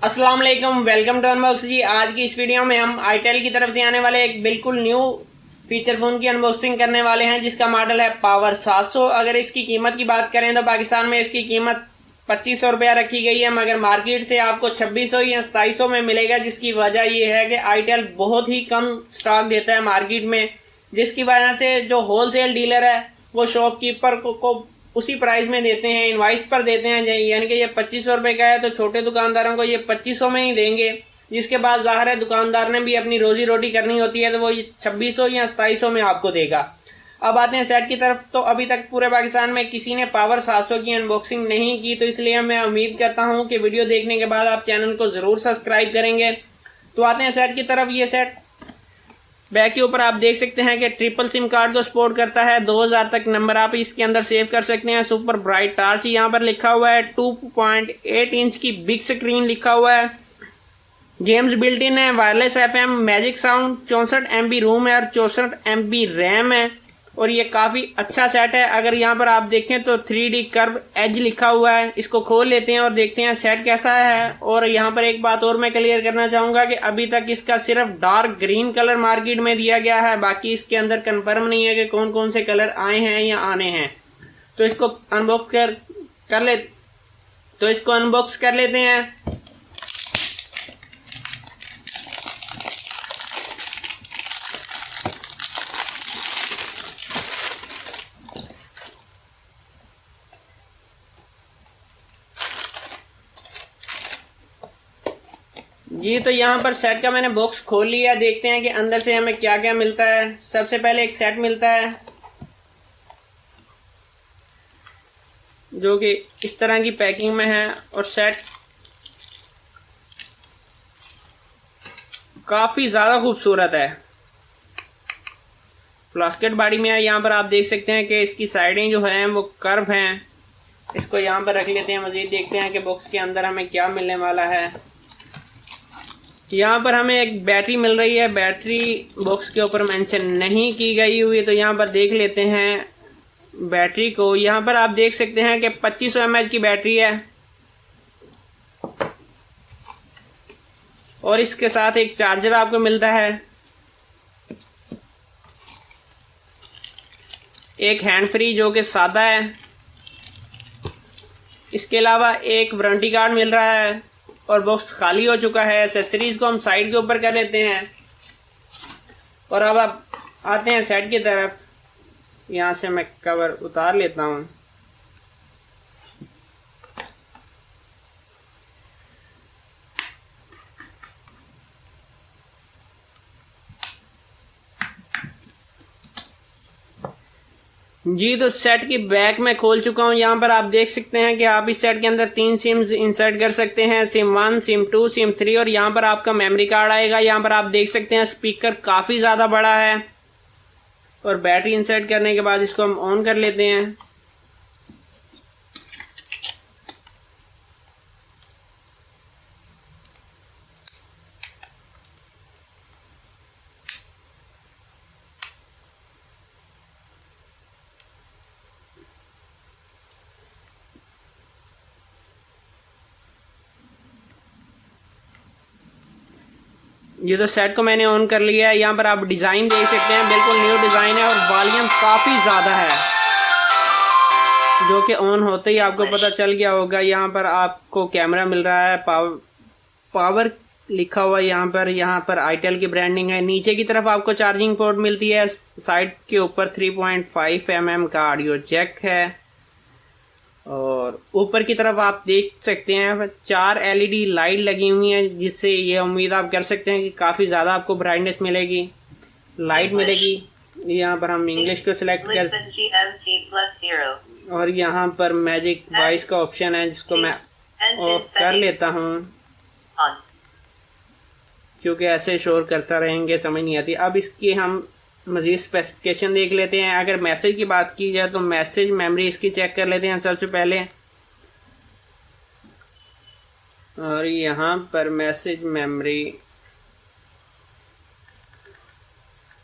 अस्सलाम वालेकुम, welcome to unbox जी। आज की इस वीडियो में हम आईटेल की तरफ से आने वाले एक बिल्कुल न्यू फीचर फोन की अनबॉक्सिंग करने वाले हैं, जिसका मॉडल है पावर 700। अगर इसकी कीमत की बात करें तो पाकिस्तान में इसकी कीमत 2500 रुपया रखी गई है, मगर मार्केट से आपको 2600 या 2700 में मिलेगा। जिसकी वजह यह है कि आईटेल बहुत ही कम स्टॉक देता है मार्केट में, जिसकी वजह से जो होलसेल डीलर है वो शॉपकीपर को उसी प्राइस में देते हैं, इनवाइस पर देते हैं। यानी कि ये 2500 रुपये का है तो छोटे दुकानदारों को ये 2500 में ही देंगे, जिसके बाद जाहिर है दुकानदार ने भी अपनी रोजी रोटी करनी होती है, तो वो 2600 या 2700 में आपको देगा। अब आते हैं सेट की तरफ। तो अभी तक पूरे पाकिस्तान में किसी ने पावर 700 की अनबॉक्सिंग नहीं की, तो इसलिए मैं उम्मीद करता हूं कि वीडियो देखने के बाद आप चैनल को जरूर सब्सक्राइब करेंगे। तो आते हैं सेट की तरफ। ये सेट बैक के ऊपर आप देख सकते हैं कि ट्रिपल सिम कार्ड को सपोर्ट करता है। 2000 तक नंबर आप इसके अंदर सेव कर सकते हैं। सुपर ब्राइट टॉर्च यहाँ पर लिखा हुआ है। 2.8 इंच की बिग स्क्रीन लिखा हुआ है। गेम्स बिल्ट इन है। Wireless FM, magic sound, 64 MB रोम है और 64 MB रैम है। और ये काफी अच्छा सेट है। अगर यहाँ पर आप देखें तो 3D कर्व एज लिखा हुआ है। इसको खोल लेते हैं और देखते हैं सेट कैसा है। और यहाँ पर एक बात और मैं क्लियर करना चाहूंगा कि अभी तक इसका सिर्फ डार्क ग्रीन कलर मार्केट में दिया गया है, बाकी इसके अंदर कंफर्म नहीं है कि कौन कौन से कलर आए हैं या आने हैं। तो इसको अनबॉक्स कर लेते हैं। जी तो यहाँ पर सेट का मैंने बॉक्स खोल लिया। देखते हैं कि अंदर से हमें क्या क्या मिलता है। सबसे पहले एक सेट मिलता है जो कि इस तरह की पैकिंग में है, और सेट काफी ज्यादा खूबसूरत है। प्लास्टिक बॉडी में है। यहाँ पर आप देख सकते हैं कि इसकी साइडें जो हैं वो कर्व हैं। इसको यहाँ पर रख लेते हैं। मजीद देखते हैं कि बॉक्स के अंदर हमें क्या मिलने वाला है। यहाँ पर हमें एक बैटरी मिल रही है। बैटरी बॉक्स के ऊपर मेंशन नहीं की गई हुई, तो यहाँ पर देख लेते हैं बैटरी को। यहाँ पर आप देख सकते हैं कि 2500 mAh की बैटरी है, और इसके साथ एक चार्जर आपको मिलता है। एक हैंड फ्री जो कि सादा है। इसके अलावा एक वारंटी कार्ड मिल रहा है, और बॉक्स खाली हो चुका है। एक्सेसरीज को हम साइड के ऊपर कर लेते हैं, और अब आप आते हैं सेट की तरफ। यहाँ से मैं कवर उतार लेता हूँ। जी तो सेट की बैक में खोल चुका हूँ। यहाँ पर आप देख सकते हैं कि आप इस सेट के अंदर 3 सिम्स इंसर्ट कर सकते हैं। सिम 1, सिम 2, सिम 3, और यहाँ पर आपका मेमोरी कार्ड आएगा। यहाँ पर आप देख सकते हैं स्पीकर काफ़ी ज़्यादा बड़ा है। और बैटरी इंसर्ट करने के बाद इसको हम ऑन कर लेते हैं। ये तो सेट को मैंने ऑन कर लिया है। यहाँ पर आप डिज़ाइन देख सकते हैं, बिल्कुल न्यू डिज़ाइन है, और वॉल्यूम काफ़ी ज़्यादा है, जो कि ऑन होते ही आपको पता चल गया होगा। यहाँ पर आपको कैमरा मिल रहा है। पावर लिखा हुआ है यहाँ पर आईटेल की ब्रांडिंग है। नीचे की तरफ आपको चार्जिंग पोर्ट मिलती है। साइड के ऊपर 3.5 mm का ऑडियो जैक है, और ऊपर की तरफ आप देख सकते हैं 4 LED लाइट लगी हुई हैं, जिससे ये उम्मीद आप कर सकते हैं कि काफ़ी ज़्यादा आपको ब्राइटनेस मिलेगी, लाइट मिलेगी। यहाँ पर हम इंग्लिश को सिलेक्ट कर, और यहाँ पर मैजिक वॉइस का ऑप्शन है, जिसको मैं ऑफ कर लेता हूँ, क्योंकि ऐसे शोर करता रहेंगे समझ नहीं आती। अब इसकी हम मज़ीद स्पेसिफिकेशन देख लेते हैं। अगर मैसेज की बात की जाए तो मैसेज मेमोरी इसकी चेक कर लेते हैं सबसे पहले। और यहाँ पर मैसेज मेमोरी,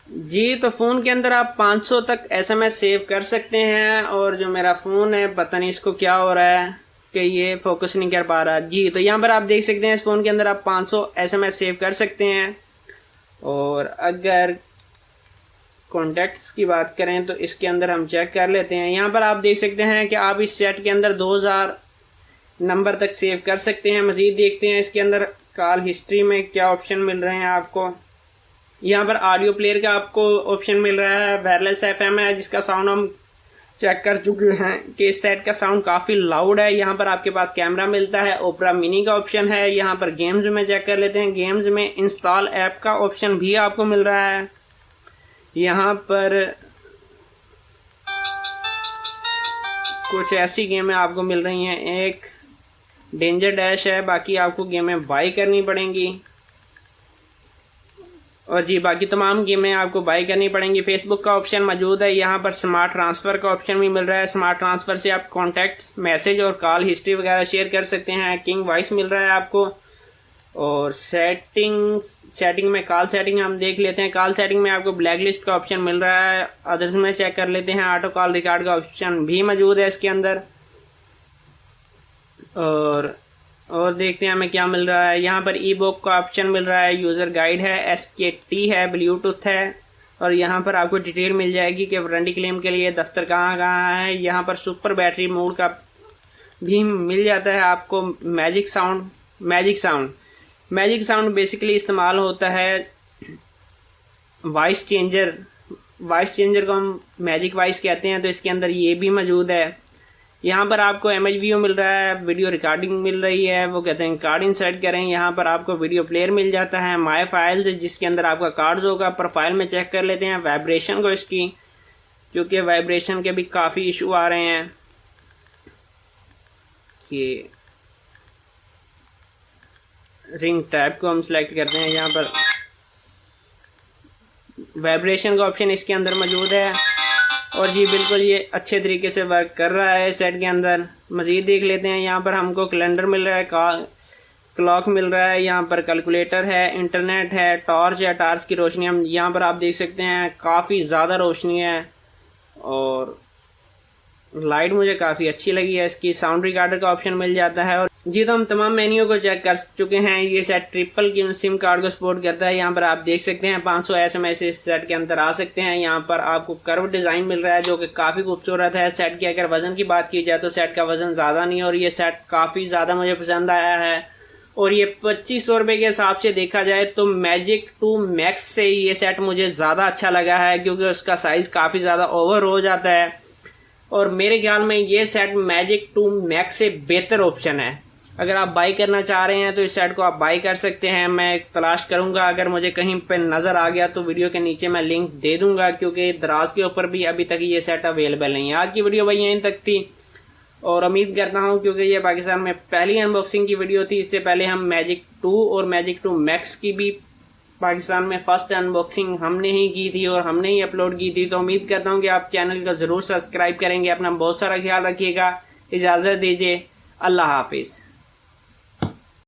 जी तो फ़ोन के अंदर आप 500 तक SMS सेव कर सकते हैं। और जो मेरा फ़ोन है पता नहीं इसको क्या हो रहा है, कि ये फोकस नहीं कर पा रहा जी। तो यहाँ पर आप देख सकते हैं इस फ़ोन के अंदर आप 500 SMS सेव कर सकते हैं। और अगर कॉन्टैक्ट्स की बात करें तो इसके अंदर हम चेक कर लेते हैं। यहाँ पर आप देख सकते हैं कि आप इस सेट के अंदर 2000 नंबर तक सेव कर सकते हैं। मज़ीद देखते हैं इसके अंदर कॉल हिस्ट्री में क्या ऑप्शन मिल रहे हैं आपको। यहाँ पर ऑडियो प्लेयर का आपको ऑप्शन मिल रहा है। वायरलेस FM है जिसका साउंड हम चेक कर चुके हैं कि इस सेट का साउंड काफ़ी लाउड है। यहाँ पर आपके पास कैमरा मिलता है। ओपरा मिनी का ऑप्शन है। यहाँ पर गेम्स में चेक कर लेते हैं। गेम्स में इंस्टॉल ऐप का ऑप्शन भी आपको मिल रहा है। यहाँ पर कुछ ऐसी गेमें आपको मिल रही हैं। एक डेंजर डैश है, बाकी आपको गेमें बाई करनी पड़ेंगी। और जी बाकी तमाम गेमें आपको बाई करनी पड़ेंगी। फेसबुक का ऑप्शन मौजूद है। यहाँ पर स्मार्ट ट्रांसफ़र का ऑप्शन भी मिल रहा है। स्मार्ट ट्रांसफ़र से आप कॉन्टैक्ट्स, मैसेज और कॉल हिस्ट्री वगैरह शेयर कर सकते हैं। किंग वॉइस मिल रहा है आपको। और सेटिंग में कॉल सेटिंग हम देख लेते हैं। कॉल सेटिंग में आपको ब्लैक लिस्ट का ऑप्शन मिल रहा है। अदर्स में चेक कर लेते हैं। ऑटो कॉल रिकॉर्ड का ऑप्शन भी मौजूद है इसके अंदर। और देखते हैं हमें क्या मिल रहा है। यहाँ पर ई बुक का ऑप्शन मिल रहा है। यूज़र गाइड है, SKT है, ब्लूटूथ है। और यहाँ पर आपको डिटेल मिल जाएगी कि वारंटी क्लेम के लिए दफ्तर कहाँ कहाँ है। यहाँ पर सुपर बैटरी मोड का भी मिल जाता है आपको। मैजिक साउंड बेसिकली इस्तेमाल होता है वॉइस चेंजर को हम मैजिक वॉइस कहते हैं। तो इसके अंदर ये भी मौजूद है। यहाँ पर आपको MHVO मिल रहा है, वीडियो रिकॉर्डिंग मिल रही है। वो कहते हैं कार्ड इंसर्ट करें। यहाँ पर आपको वीडियो प्लेयर मिल जाता है। माई फाइल्स जिसके अंदर आपका कार्ड्स होगा। प्रोफाइल में चेक कर लेते हैं वाइब्रेशन को इसकी, क्योंकि वाइब्रेशन के भी काफ़ी इशू आ रहे हैं। कि रिंग टाइप को हम सिलेक्ट करते हैं। यहाँ पर वाइब्रेशन का ऑप्शन इसके अंदर मौजूद है। और जी बिल्कुल ये अच्छे तरीके से वर्क कर रहा है सेट के अंदर। मज़ीद देख लेते हैं। यहाँ पर हमको कैलेंडर मिल रहा है, क्लॉक मिल रहा है। यहाँ पर कैलकुलेटर है, इंटरनेट है, टॉर्च है। टॉर्च की रोशनी हम यहाँ पर आप देख सकते हैं काफ़ी ज़्यादा रोशनी है। और लाइट मुझे काफ़ी अच्छी लगी है इसकी। साउंड रिकॉर्डर का ऑप्शन मिल जाता है। और जी तो हम तमाम मेन्यू को चेक कर चुके हैं। ये सेट ट्रिपल की सिम कार्ड को सपोर्ट करता है। यहाँ पर आप देख सकते हैं 500 SMS इस सेट के अंदर आ सकते हैं। यहाँ पर आपको कर्व डिज़ाइन मिल रहा है जो कि काफ़ी खूबसूरत है। सेट की अगर वज़न की बात की जाए तो सेट का वज़न ज़्यादा नहीं है। और ये सेट काफ़ी ज़्यादा मुझे पसंद आया है। और ये 2500 रुपये के हिसाब से देखा जाए तो मैजिक 2 मैक्स से ये सेट मुझे ज़्यादा अच्छा लगा है, क्योंकि उसका साइज़ काफ़ी ज़्यादा ओवर हो जाता है। और मेरे ख्याल में ये सेट मैजिक 2 मैक्स से बेहतर ऑप्शन है। अगर आप बाई करना चाह रहे हैं तो इस सेट को आप बाई कर सकते हैं। मैं तलाश करूंगा, अगर मुझे कहीं पे नज़र आ गया तो वीडियो के नीचे मैं लिंक दे दूंगा, क्योंकि दराज के ऊपर भी अभी तक ये सेट अवेलेबल नहीं है। आज की वीडियो भाई यहीं तक थी। और उम्मीद करता हूं, क्योंकि ये पाकिस्तान में पहली अनबॉक्सिंग की वीडियो थी। इससे पहले हम मैजिक 2 और मैजिक 2 मैक्स की भी पाकिस्तान में फर्स्ट अनबॉक्सिंग हमने ही की थी और हमने ही अपलोड की थी। तो उम्मीद करता हूँ कि आप चैनल को ज़रूर सब्सक्राइब करेंगे। अपना बहुत सारा ख्याल रखिएगा। इजाज़त दीजिए। अल्लाह हाफिज़।